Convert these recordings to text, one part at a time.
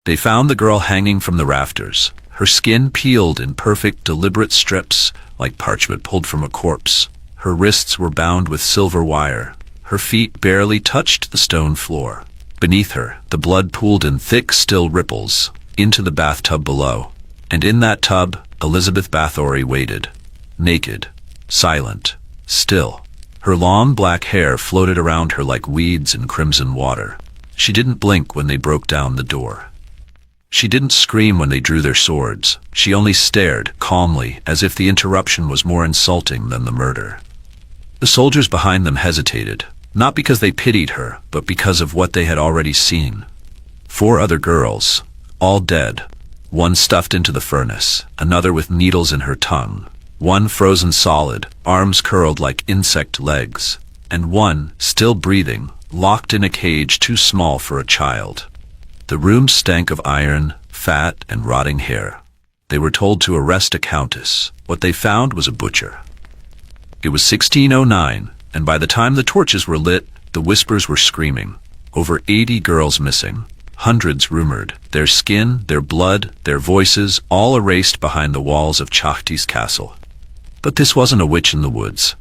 They found the girl hanging from the rafters, her skin peeled in perfect, deliberate strips, like parchment pulled from a corpse. Her wrists were bound with silver wire. Her feet barely touched the stone floor. Beneath her, the blood pooled in thick, still ripples, into the bathtub below. And in that tub, Elizabeth Báthory waited, naked, silent, still. Her long black hair floated around her like weeds in crimson water. She didn't blink when they broke down the door. She didn't scream when they drew their swords. She only stared, calmly, as if the interruption was more insulting than the murder. The soldiers behind them hesitated, not because they pitied her, but because of what they had already seen. 4 other girls, all dead. One stuffed into the furnace, another with needles in her tongue, one frozen solid, arms curled like insect legs, and one, still breathing, locked in a cage too small for a child. The room stank of iron, fat, and rotting hair. They were told to arrest a countess. What they found was a butcher. It was 1609, and by the time the torches were lit, the whispers were screaming. Over 80 girls missing. Hundreds rumored. Their skin, their blood, their voices, all erased behind the walls of Chachti's castle. But this wasn't a witch in the woods.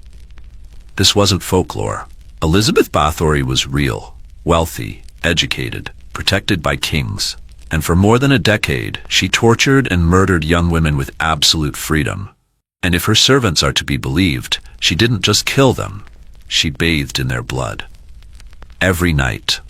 This wasn't folklore. Elizabeth Báthory was real, wealthy, educated, protected by kings. And for more than a decade, she tortured and murdered young women with absolute freedom. And if her servants are to be believed, she didn't just kill them. She bathed in their blood. Every night.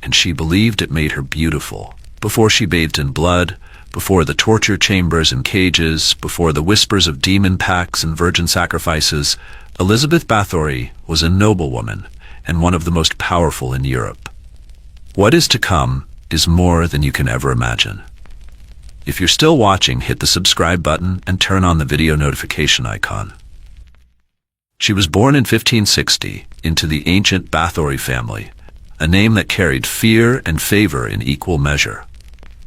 And she believed it made her beautiful. Before she bathed in blood, before the torture chambers and cages, before the whispers of demon pacts and virgin sacrifices, Elizabeth Báthory was a noble woman and one of the most powerful in Europe. What is to come is more than you can ever imagine. If you're still watching, hit the subscribe button and turn on the video notification icon. She was born in 1560 into the ancient Báthory family, a name that carried fear and favor in equal measure.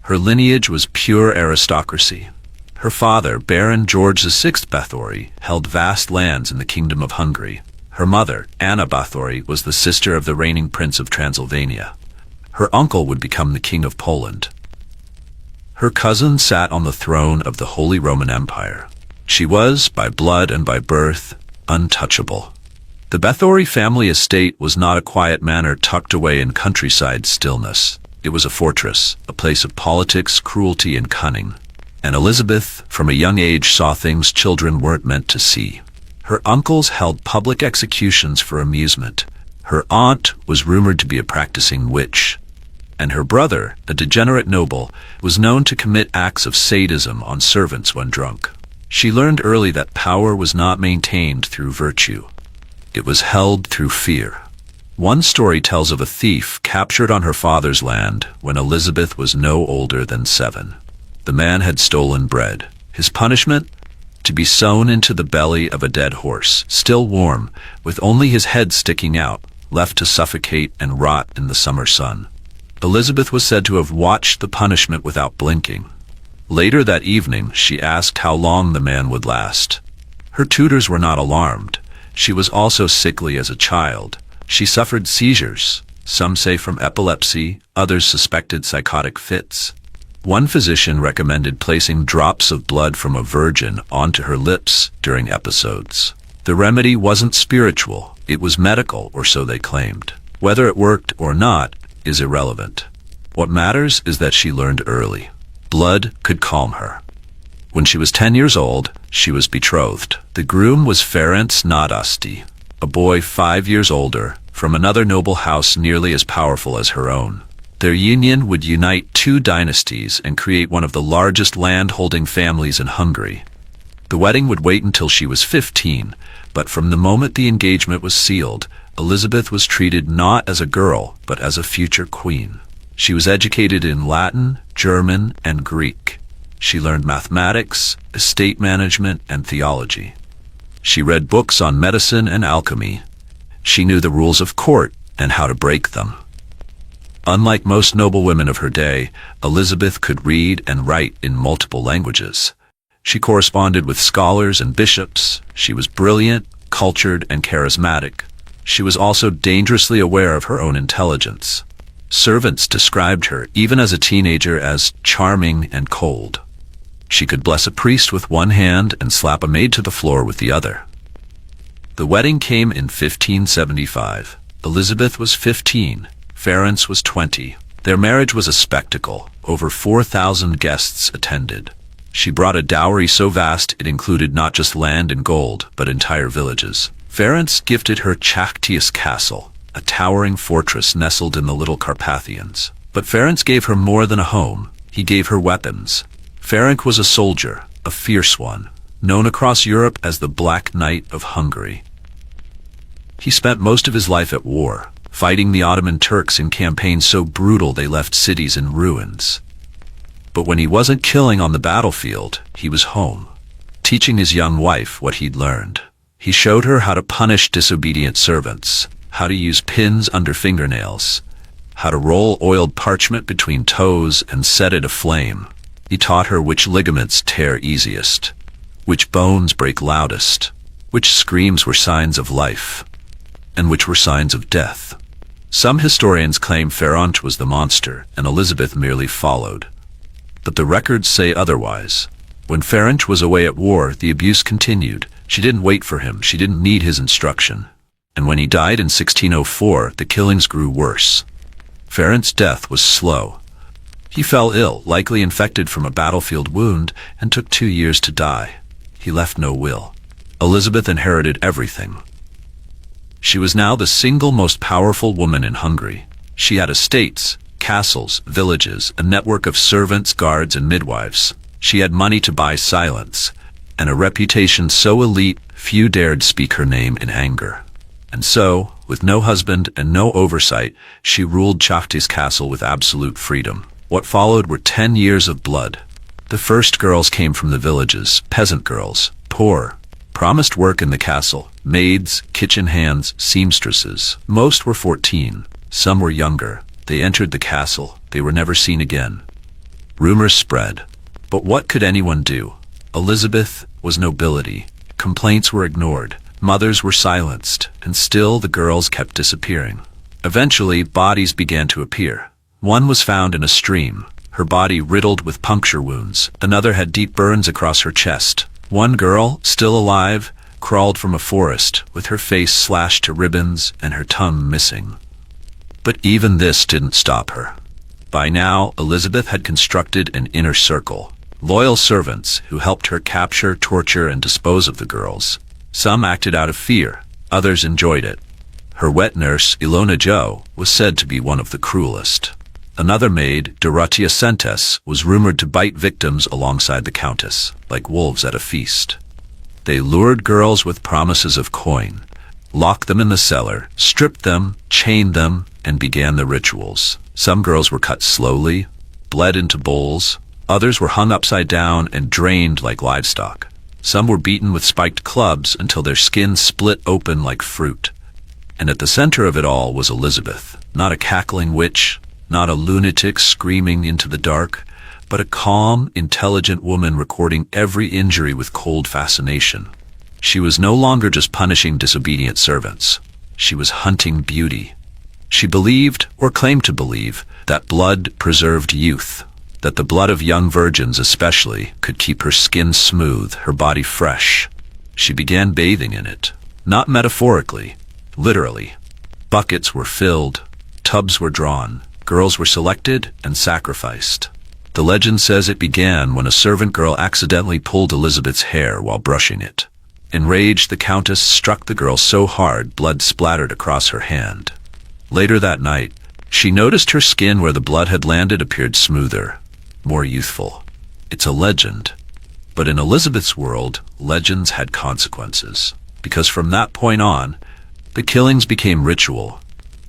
Her lineage was pure aristocracy. Her father, Baron George VI Báthory, held vast lands in the Kingdom of Hungary. Her mother, Anna Báthory, was the sister of the reigning Prince of Transylvania. Her uncle would become the King of Poland. Her cousin sat on the throne of the Holy Roman Empire. She was, by blood and by birth, untouchable. The Báthory family estate was not a quiet manor tucked away in countryside stillness. It was a fortress, a place of politics, cruelty, and cunning. And Elizabeth, from a young age, saw things children weren't meant to see. Her uncles held public executions for amusement. Her aunt was rumored to be a practicing witch. And her brother, a degenerate noble, was known to commit acts of sadism on servants when drunk. She learned early that power was not maintained through virtue. It was held through fear. One story tells of a thief captured on her father's land when Elizabeth was no older than 7. The man had stolen bread. His punishment? To be sewn into the belly of a dead horse, still warm, with only his head sticking out, left to suffocate and rot in the summer sun. Elizabeth was said to have watched the punishment without blinking. Later that evening, she asked how long the man would last. Her tutors were not alarmed. She was also sickly as a child. She suffered seizures, some say from epilepsy, others suspected psychotic fits. One physician recommended placing drops of blood from a virgin onto her lips during episodes. The remedy wasn't spiritual, it was medical, or so they claimed. Whether it worked or not is irrelevant. What matters is that she learned early. Blood could calm her. When she was 10 years old, she was betrothed. The groom was Ferenc Nadasti, a boy 5 years older, from another noble house nearly as powerful as her own. Their union would unite 2 dynasties and create one of the largest land-holding families in Hungary. The wedding would wait until she was 15, but from the moment the engagement was sealed, Elizabeth was treated not as a girl, but as a future queen. She was educated in Latin, German, and Greek. She learned mathematics, estate management, and theology. She read books on medicine and alchemy. She knew the rules of court and how to break them. Unlike most noble women of her day, Elizabeth could read and write in multiple languages. She corresponded with scholars and bishops. She was brilliant, cultured, and charismatic. She was also dangerously aware of her own intelligence. Servants described her, even as a teenager, as charming and cold. She could bless a priest with one hand and slap a maid to the floor with the other. The wedding came in 1575. Elizabeth was 15. Ferenc was 20. Their marriage was a spectacle. Over 4,000 guests attended. She brought a dowry so vast it included not just land and gold, but entire villages. Ferenc gifted her Chaktius Castle, a towering fortress nestled in the Little Carpathians. But Ferenc gave her more than a home. He gave her weapons. Ferenc was a soldier, a fierce one, known across Europe as the Black Knight of Hungary. He spent most of his life at war, fighting the Ottoman Turks in campaigns so brutal they left cities in ruins. But when he wasn't killing on the battlefield, he was home, teaching his young wife what he'd learned. He showed her how to punish disobedient servants, how to use pins under fingernails, how to roll oiled parchment between toes and set it aflame. He taught her which ligaments tear easiest, which bones break loudest, which screams were signs of life, and which were signs of death. Some historians claim Ferenc was the monster and Elizabeth merely followed. But the records say otherwise. When Ferenc was away at war, the abuse continued. She didn't wait for him. She didn't need his instruction. And when he died in 1604, the killings grew worse. Ferenc's death was slow. He fell ill, likely infected from a battlefield wound, and took 2 years to die. He left no will. Elizabeth inherited everything. She was now the single most powerful woman in Hungary. She had estates, castles, villages, a network of servants, guards, and midwives. She had money to buy silence, and a reputation so elite few dared speak her name in anger. And so, with no husband and no oversight, she ruled Chakti's castle with absolute freedom. What followed were 10 years of blood. The first girls came from the villages, peasant girls, poor, promised work in the castle, maids, kitchen hands, seamstresses. Most were 14, some were younger. They entered the castle. They were never seen again. Rumors spread. But what could anyone do? Elizabeth was nobility. Complaints were ignored. Mothers were silenced, and still the girls kept disappearing. Eventually, bodies began to appear. One was found in a stream, her body riddled with puncture wounds. Another had deep burns across her chest. One girl, still alive, crawled from a forest, with her face slashed to ribbons and her tongue missing. But even this didn't stop her. By now, Elizabeth had constructed an inner circle. Loyal servants who helped her capture, torture, and dispose of the girls. Some acted out of fear, others enjoyed it. Her wet nurse, Ilona Jo, was said to be one of the cruelest. Another maid, Dorothea Sentes, was rumored to bite victims alongside the countess, like wolves at a feast. They lured girls with promises of coin, locked them in the cellar, stripped them, chained them, and began the rituals. Some girls were cut slowly, bled into bowls. Others were hung upside down and drained like livestock. Some were beaten with spiked clubs until their skin split open like fruit. And at the center of it all was Elizabeth, not a cackling witch, not a lunatic screaming into the dark, but a calm, intelligent woman recording every injury with cold fascination. She was no longer just punishing disobedient servants. She was hunting beauty. She believed, or claimed to believe, that blood preserved youth, that the blood of young virgins especially could keep her skin smooth, her body fresh. She began bathing in it, not metaphorically, literally. Buckets were filled, tubs were drawn, girls were selected and sacrificed. The legend says it began when a servant girl accidentally pulled Elizabeth's hair while brushing it. Enraged, the countess struck the girl so hard blood splattered across her hand. Later that night, she noticed her skin where the blood had landed appeared smoother, more youthful. It's a legend. But in Elizabeth's world, legends had consequences, because from that point on, the killings became ritual.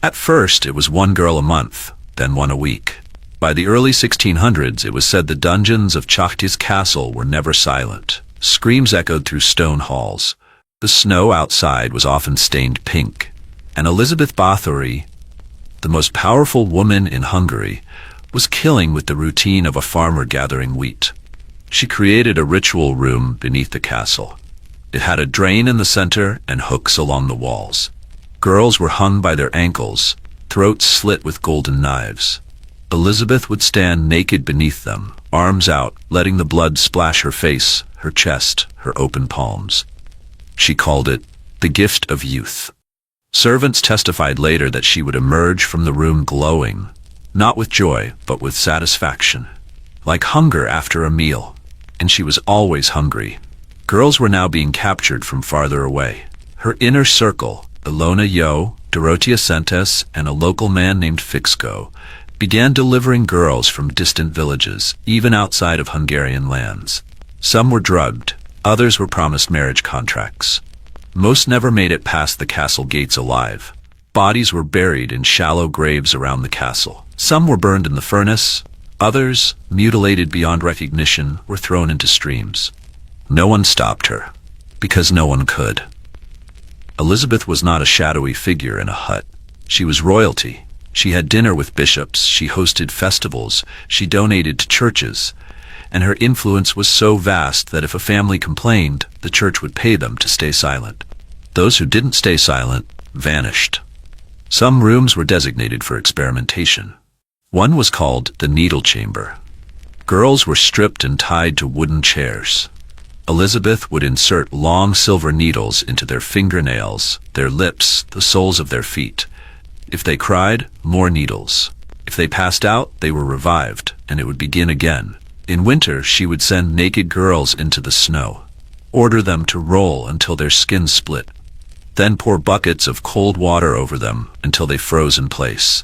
At first, it was one girl a month, then one a week. By the early 1600s, it was said the dungeons of Chakti's castle were never silent. Screams echoed through stone halls. The snow outside was often stained pink. And Elizabeth Báthory, the most powerful woman in Hungary, was killing with the routine of a farmer gathering wheat. She created a ritual room beneath the castle. It had a drain in the center and hooks along the walls. Girls were hung by their ankles, throats slit with golden knives. Elizabeth would stand naked beneath them, arms out, letting the blood splash her face, her chest, her open palms. She called it the gift of youth. Servants testified later that she would emerge from the room glowing, not with joy, but with satisfaction, like hunger after a meal. And she was always hungry. Girls were now being captured from farther away. Her inner circle, Ilona Yo, Dorotea Sentes, and a local man named Fixco, began delivering girls from distant villages, even outside of Hungarian lands. Some were drugged, others were promised marriage contracts. Most never made it past the castle gates alive. Bodies were buried in shallow graves around the castle. Some were burned in the furnace. Others, mutilated beyond recognition, were thrown into streams. No one stopped her, because no one could. Elizabeth was not a shadowy figure in a hut. She was royalty. She had dinner with bishops, she hosted festivals, she donated to churches, and her influence was so vast that if a family complained, the church would pay them to stay silent. Those who didn't stay silent vanished. Some rooms were designated for experimentation. One was called the needle chamber. Girls were stripped and tied to wooden chairs. Elizabeth would insert long silver needles into their fingernails, their lips, the soles of their feet. If they cried, more needles. If they passed out, they were revived, and it would begin again. In winter, she would send naked girls into the snow, order them to roll until their skin split, then pour buckets of cold water over them until they froze in place.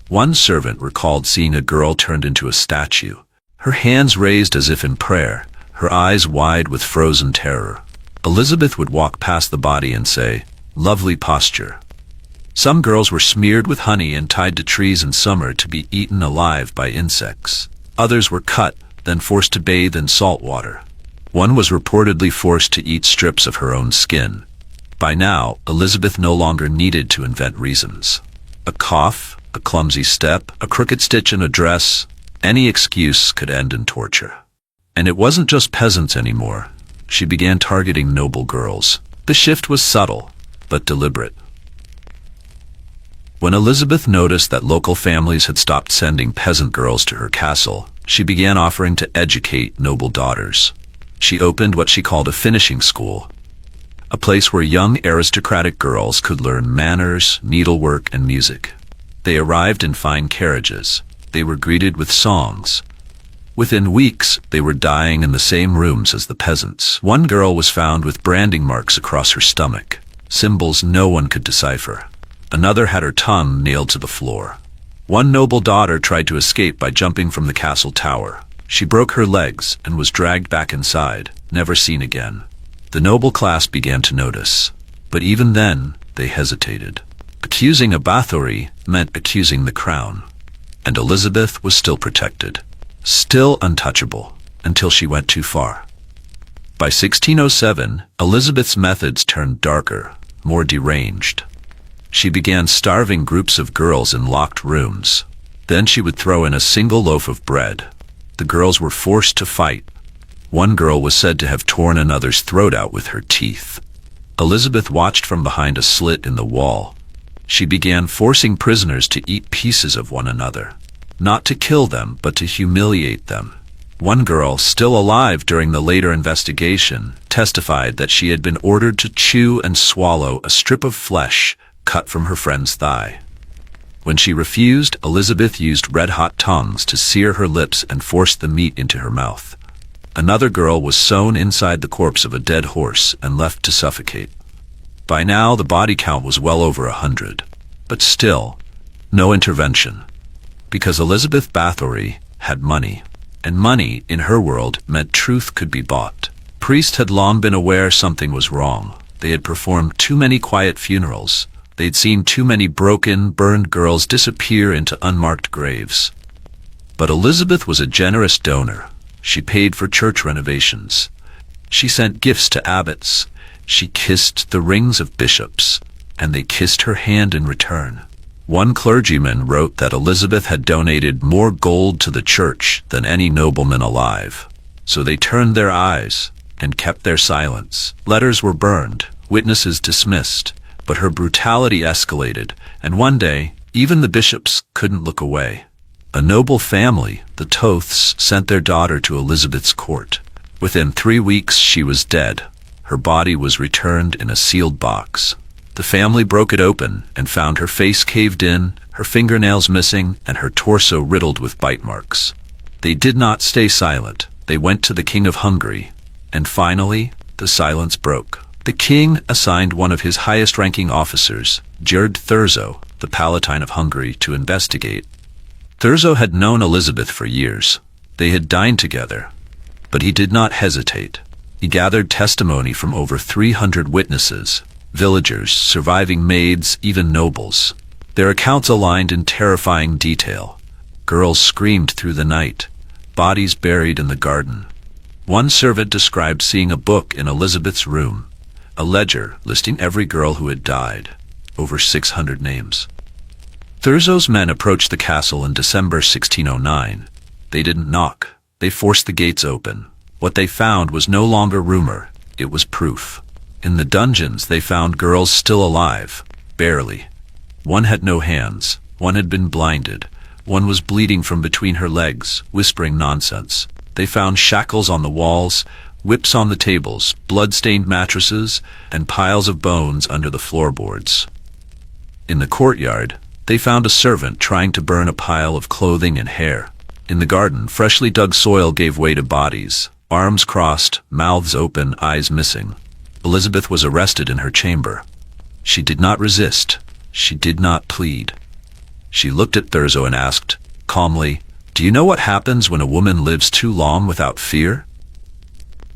One servant recalled seeing a girl turned into a statue, her hands raised as if in prayer, her eyes wide with frozen terror. Elizabeth would walk past the body and say, "Lovely posture." Some girls were smeared with honey and tied to trees in summer to be eaten alive by insects. Others were cut, then forced to bathe in salt water. One was reportedly forced to eat strips of her own skin. By now, Elizabeth no longer needed to invent reasons. A cough, a clumsy step, a crooked stitch in a dress, any excuse could end in torture. And it wasn't just peasants anymore. She began targeting noble girls. The shift was subtle, but deliberate. When Elizabeth noticed that local families had stopped sending peasant girls to her castle, she began offering to educate noble daughters. She opened what she called a finishing school, a place where young aristocratic girls could learn manners, needlework, and music. They arrived in fine carriages. They were greeted with songs. Within weeks, they were dying in the same rooms as the peasants. One girl was found with branding marks across her stomach, symbols no one could decipher. Another had her tongue nailed to the floor. One noble daughter tried to escape by jumping from the castle tower. She broke her legs and was dragged back inside, never seen again. The noble class began to notice, but even then, they hesitated. Accusing a Báthory meant accusing the crown, and Elizabeth was still protected, still untouchable, until she went too far. By 1607, Elizabeth's methods turned darker, more deranged. She began starving groups of girls in locked rooms. Then she would throw in a single loaf of bread. The girls were forced to fight. One girl was said to have torn another's throat out with her teeth. Elizabeth watched from behind a slit in the wall. She began forcing prisoners to eat pieces of one another, not to kill them, but to humiliate them. One girl, still alive during the later investigation, testified that she had been ordered to chew and swallow a strip of flesh cut from her friend's thigh. When she refused, Elizabeth used red-hot tongs to sear her lips and force the meat into her mouth. Another girl was sewn inside the corpse of a dead horse and left to suffocate. By now, the body count was well over 100. But still, no intervention. Because Elizabeth Báthory had money, and money, in her world, meant truth could be bought. Priests had long been aware something was wrong. They had performed too many quiet funerals. They'd seen too many broken, burned girls disappear into unmarked graves. But Elizabeth was a generous donor. She paid for church renovations. She sent gifts to abbots. She kissed the rings of bishops, and they kissed her hand in return. One clergyman wrote that Elizabeth had donated more gold to the church than any nobleman alive. So they turned their eyes and kept their silence. Letters were burned, witnesses dismissed. But her brutality escalated, and one day, Even the bishops couldn't look away. A noble family, the Toths, sent their daughter to Elizabeth's court. Within 3 weeks, she was dead. Her body was returned in a sealed box. The family broke it open and found her face caved in, her fingernails missing, and her torso riddled with bite marks. They did not stay silent. They went to the King of Hungary. And finally, the silence broke. The king assigned one of his highest-ranking officers, Gerd Thurzo, the Palatine of Hungary, to investigate. Thurzo had known Elizabeth for years. They had dined together. But he did not hesitate. He gathered testimony from over 300 witnesses, villagers, surviving maids, even nobles. Their accounts aligned in terrifying detail. Girls screamed through the night, bodies buried in the garden. One servant described seeing a book in Elizabeth's room, a ledger listing every girl who had died, over 600 names. Thurzo's men approached the castle in December 1609. They didn't knock. They forced the gates open. What they found was no longer rumor. It was proof. In the dungeons, they found girls still alive, barely. One had no hands. One had been blinded. One was bleeding from between her legs, whispering nonsense. They found shackles on the walls, whips on the tables, blood-stained mattresses, and piles of bones under the floorboards. In the courtyard, they found a servant trying to burn a pile of clothing and hair. In the garden, freshly dug soil gave way to bodies, arms crossed, mouths open, eyes missing. Elizabeth was arrested in her chamber. She did not resist. She did not plead. She looked at Thurzo and asked, calmly, "Do you know what happens when a woman lives too long without fear?"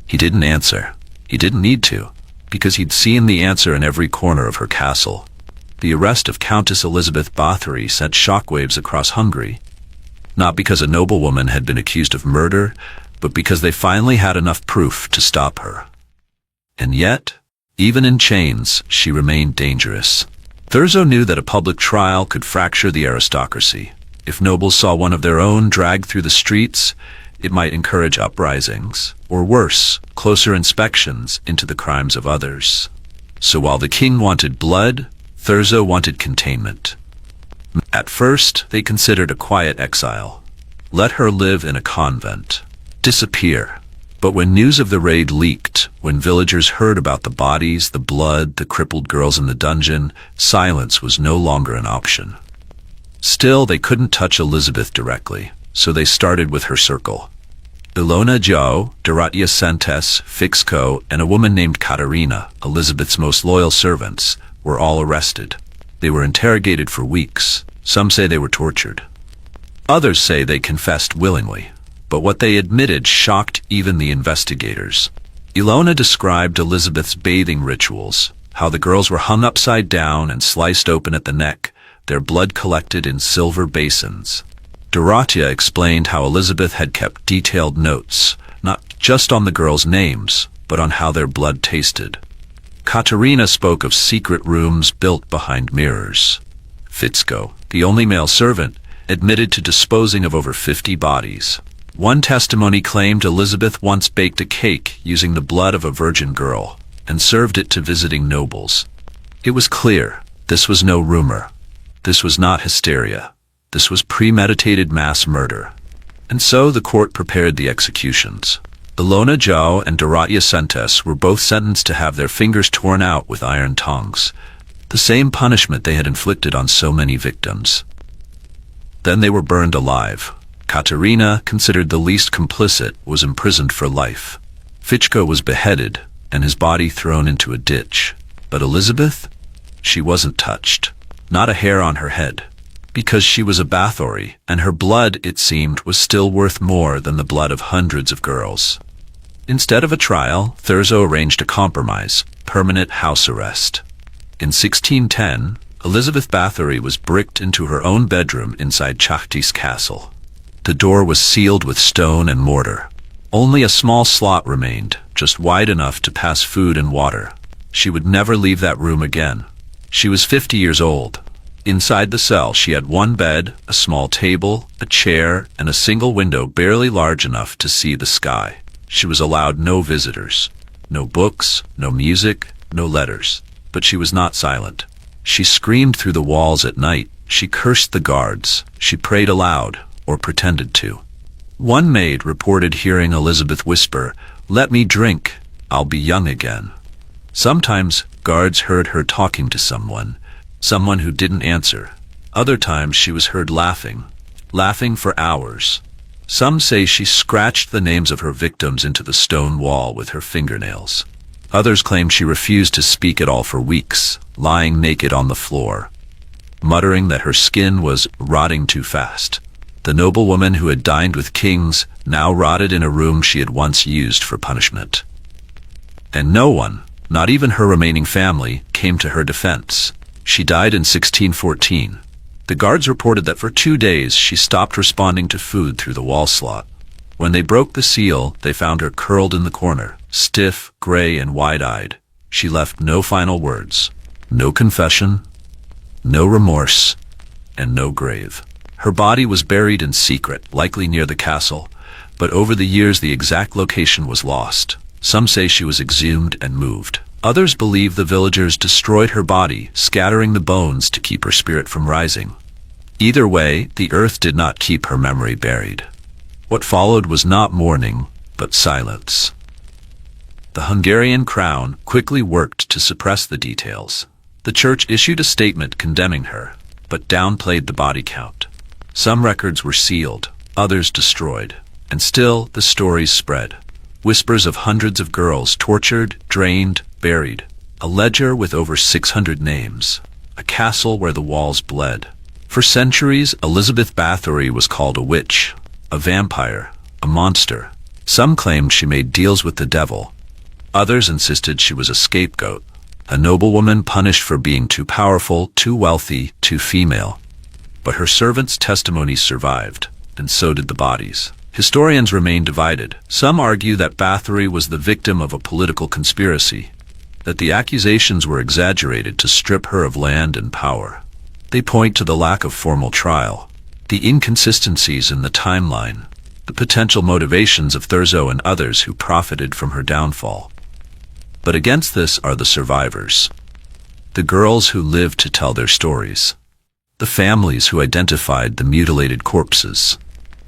He didn't answer. He didn't need to, because he'd seen the answer in every corner of her castle. The arrest of Countess Elizabeth Báthory sent shockwaves across Hungary, not because a noblewoman had been accused of murder, but because they finally had enough proof to stop her. And yet, even in chains, she remained dangerous. Thurzo knew that a public trial could fracture the aristocracy. If nobles saw one of their own dragged through the streets, it might encourage uprisings, or worse, closer inspections into the crimes of others. So while the king wanted blood, Thurzo wanted containment. At first, they considered a quiet exile. Let her live in a convent. Disappear. But when news of the raid leaked, when villagers heard about the bodies, the blood, the crippled girls in the dungeon, silence was no longer an option. Still, they couldn't touch Elizabeth directly, so they started with her circle. Ilona Joe, Dorothea Sentes, Fixco, and a woman named Katerina, Elizabeth's most loyal servants, were all arrested. They were interrogated for weeks. Some say they were tortured. Others say they confessed willingly. But what they admitted shocked even the investigators. Ilona described Elizabeth's bathing rituals, how the girls were hung upside down and sliced open at the neck, their blood collected in silver basins. Dorothea explained how Elizabeth had kept detailed notes, not just on the girls' names, but on how their blood tasted. Katerina spoke of secret rooms built behind mirrors. Fitzko, the only male servant, admitted to disposing of over 50 bodies. One testimony claimed Elizabeth once baked a cake using the blood of a virgin girl and served it to visiting nobles. It was clear this was no rumor. This was not hysteria. This was premeditated mass murder. And so the court prepared the executions. Ilona Joe and Dorothea Sentes were both sentenced to have their fingers torn out with iron tongs, the same punishment they had inflicted on so many victims. Then they were burned alive. Katerina, considered the least complicit, was imprisoned for life. Fichko was beheaded and his body thrown into a ditch. But Elizabeth? She wasn't touched. Not a hair on her head. Because she was a Báthory, and her blood, it seemed, was still worth more than the blood of hundreds of girls. Instead of a trial, Thurzo arranged a compromise, permanent house arrest. In 1610, Elizabeth Báthory was bricked into her own bedroom inside Chachtis castle. The door was sealed with stone and mortar. Only a small slot remained, just wide enough to pass food and water. She would never leave that room again. She was 50 years old. Inside the cell, she had one bed, a small table, a chair, and a single window barely large enough to see the sky. She was allowed no visitors, no books, no music, no letters. But she was not silent. She screamed through the walls at night, She cursed the guards. She prayed aloud, or pretended to. One maid reported hearing Elizabeth whisper, "Let me drink, I'll be young again." Sometimes guards heard her talking to someone who didn't answer. Other times she was heard laughing for hours. Some say she scratched the names of her victims into the stone wall with her fingernails. Others claim she refused to speak at all for weeks, lying naked on the floor, muttering that her skin was rotting too fast. The noblewoman who had dined with kings now rotted in a room she had once used for punishment. And no one, not even her remaining family, came to her defense. She died in 1614. The guards reported that for 2 days she stopped responding to food through the wall slot. When they broke the seal, they found her curled in the corner, stiff, gray, and wide-eyed. She left no final words, no confession, no remorse, and no grave. Her body was buried in secret, likely near the castle, but over the years the exact location was lost. Some say she was exhumed and moved. Others believe the villagers destroyed her body, scattering the bones to keep her spirit from rising. Either way, the earth did not keep her memory buried. What followed was not mourning, but silence. The Hungarian crown quickly worked to suppress the details. The church issued a statement condemning her, but downplayed the body count. Some records were sealed, others destroyed, and still the stories spread. Whispers of hundreds of girls tortured, drained, buried. A ledger with over 600 names. A castle where the walls bled. For centuries, Elizabeth Báthory was called a witch, a vampire, a monster. Some claimed she made deals with the devil. Others insisted she was a scapegoat, a noblewoman punished for being too powerful, too wealthy, too female. But her servants' testimonies survived, and so did the bodies. Historians remain divided. Some argue that Báthory was the victim of a political conspiracy, that the accusations were exaggerated to strip her of land and power. They point to the lack of formal trial, the inconsistencies in the timeline, the potential motivations of Thurzo and others who profited from her downfall. But against this are the survivors, the girls who lived to tell their stories, the families who identified the mutilated corpses,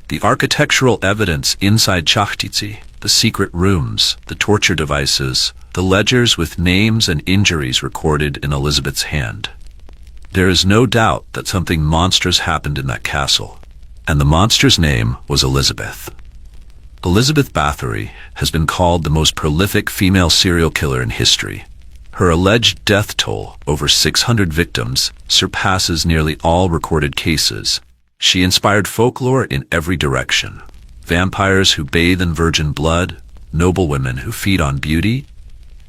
the architectural evidence inside Chachtici, the secret rooms, the torture devices, the ledgers with names and injuries recorded in Elizabeth's hand. There is no doubt that something monstrous happened in that castle, and the monster's name was Elizabeth. Elizabeth Báthory has been called the most prolific female serial killer in history. Her alleged death toll, over 600 victims, surpasses nearly all recorded cases. She inspired folklore in every direction. Vampires who bathe in virgin blood, noblewomen who feed on beauty,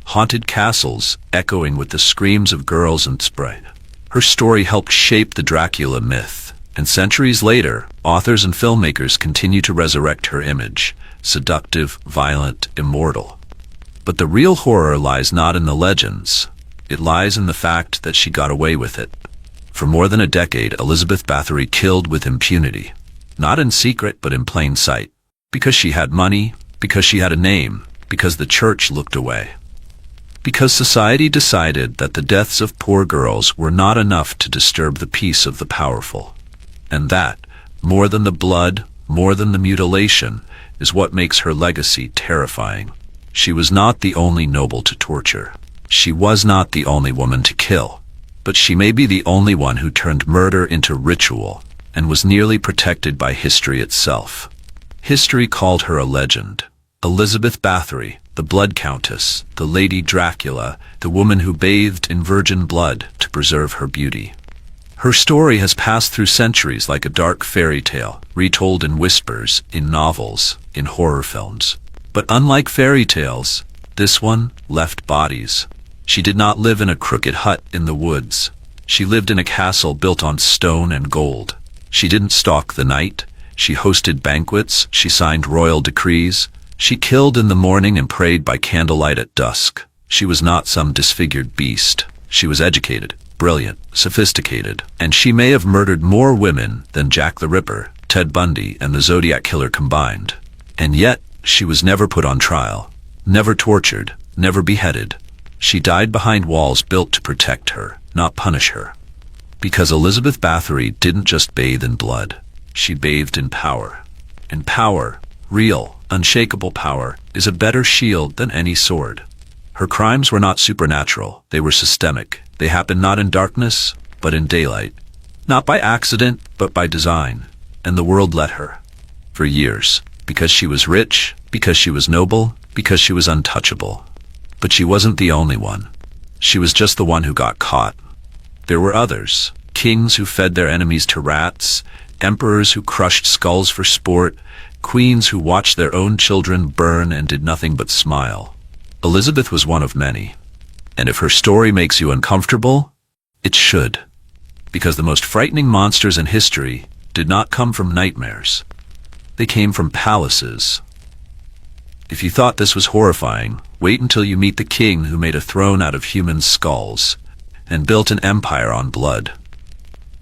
haunted castles echoing with the screams of girls and sprite. Her story helped shape the Dracula myth, and centuries later, authors and filmmakers continue to resurrect her image, seductive, violent, immortal. But the real horror lies not in the legends. It lies in the fact that she got away with it. For more than a decade, Elizabeth Báthory killed with impunity. Not in secret, but in plain sight. Because she had money, because she had a name, because the church looked away. Because society decided that the deaths of poor girls were not enough to disturb the peace of the powerful. And that, more than the blood, more than the mutilation, is what makes her legacy terrifying. She was not the only noble to torture. She was not the only woman to kill. But she may be the only one who turned murder into ritual and was nearly protected by history itself. History called her a legend. Elizabeth Báthory, the Blood Countess, the Lady Dracula, the woman who bathed in virgin blood to preserve her beauty. Her story has passed through centuries like a dark fairy tale, retold in whispers, in novels, in horror films. But unlike fairy tales, this one left bodies. She did not live in a crooked hut in the woods. She lived in a castle built on stone and gold. She didn't stalk the night. She hosted banquets. She signed royal decrees. She killed in the morning and prayed by candlelight at dusk. She was not some disfigured beast. She was educated, brilliant, sophisticated, and she may have murdered more women than Jack the Ripper, Ted Bundy, and the Zodiac Killer combined. And yet, she was never put on trial, never tortured, never beheaded. She died behind walls built to protect her, not punish her. Because Elizabeth Báthory didn't just bathe in blood. She bathed in power. And power, real, unshakable power, is a better shield than any sword. Her crimes were not supernatural. They were systemic. They happened not in darkness, but in daylight. Not by accident, but by design. And the world let her. For years. Because she was rich, because she was noble, because she was untouchable. But she wasn't the only one. She was just the one who got caught. There were others. Kings who fed their enemies to rats, emperors who crushed skulls for sport, queens who watched their own children burn and did nothing but smile. Elizabeth was one of many. And if her story makes you uncomfortable, it should. Because the most frightening monsters in history did not come from nightmares. They came from palaces. If you thought this was horrifying, wait until you meet the king who made a throne out of human skulls and built an empire on blood.